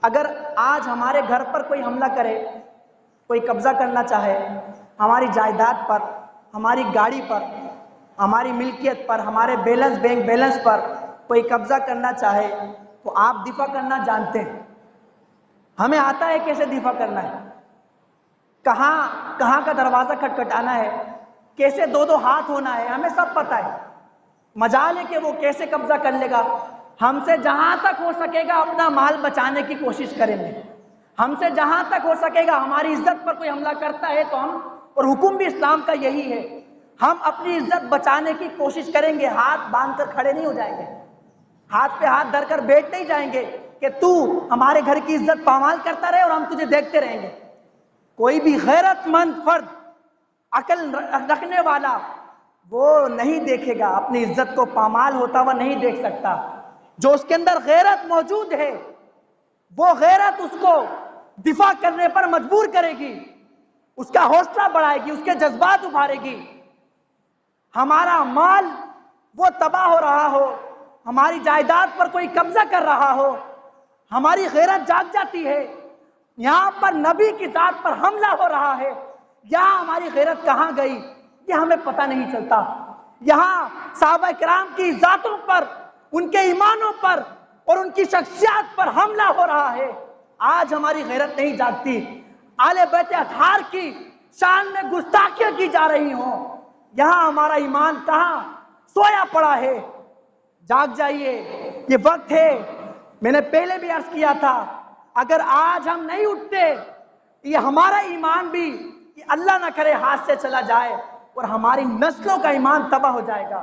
اگر آج ہمارے گھر پر کوئی حملہ کرے، کوئی قبضہ کرنا چاہے ہماری جائیداد پر، ہماری گاڑی پر، ہماری ملکیت پر، ہمارے بینک بیلنس پر کوئی قبضہ کرنا چاہے تو آپ دفاع کرنا جانتے ہیں، ہمیں آتا ہے کیسے دفاع کرنا ہے، کہاں کا دروازہ کھٹکھٹانا ہے، کیسے دو ہاتھ ہونا ہے، ہمیں سب پتہ ہے۔ مجال ہے کہ وہ کیسے قبضہ کر لے گا، ہم سے جہاں تک ہو سکے گا اپنا مال بچانے کی کوشش کریں گے، ہم سے جہاں تک ہو سکے گا ہماری عزت پر کوئی حملہ کرتا ہے تو ہم، اور حکم بھی اسلام کا یہی ہے، ہم اپنی عزت بچانے کی کوشش کریں گے، ہاتھ باندھ کر کھڑے نہیں ہو جائیں گے، ہاتھ پہ ہاتھ دھر کر بیٹھ نہیں جائیں گے کہ تو ہمارے گھر کی عزت پامال کرتا رہے اور ہم تجھے دیکھتے رہیں گے۔ کوئی بھی غیرت مند فرد، عقل رکھنے والا، وہ نہیں دیکھے گا، اپنی عزت کو پامال ہوتا ہوا نہیں دیکھ سکتا۔ جو اس کے اندر غیرت موجود ہے وہ غیرت اس کو دفاع کرنے پر مجبور کرے گی، اس کا حوصلہ بڑھائے گی، اس کے جذبات ابھارے گی۔ ہمارا مال وہ تباہ ہو رہا ہو، ہماری جائیداد پر کوئی قبضہ کر رہا ہو، ہماری غیرت جاگ جاتی ہے، یہاں پر نبی کی ذات پر حملہ ہو رہا ہے، یہاں ہماری غیرت کہاں گئی یہ ہمیں پتہ نہیں چلتا۔ یہاں صحابہ کرام کی ذاتوں پر، ان کے ایمانوں پر اور ان کی شخصیات پر حملہ ہو رہا ہے، آج ہماری غیرت نہیں جاگتی۔ آل بیت اطہار کی شان میں گستاخیاں کی جا رہی ہوں، یہاں ہمارا ایمان کہاں سویا پڑا ہے۔ جاگ جائیے، یہ وقت ہے۔ میں نے پہلے بھی عرض کیا تھا، اگر آج ہم نہیں اٹھتے یہ ہمارا ایمان بھی کہ اللہ نہ کرے ہاتھ سے چلا جائے اور ہماری نسلوں کا ایمان تباہ ہو جائے گا،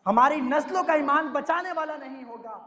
ہماری نسلوں کا ایمان بچانے والا نہیں ہوگا۔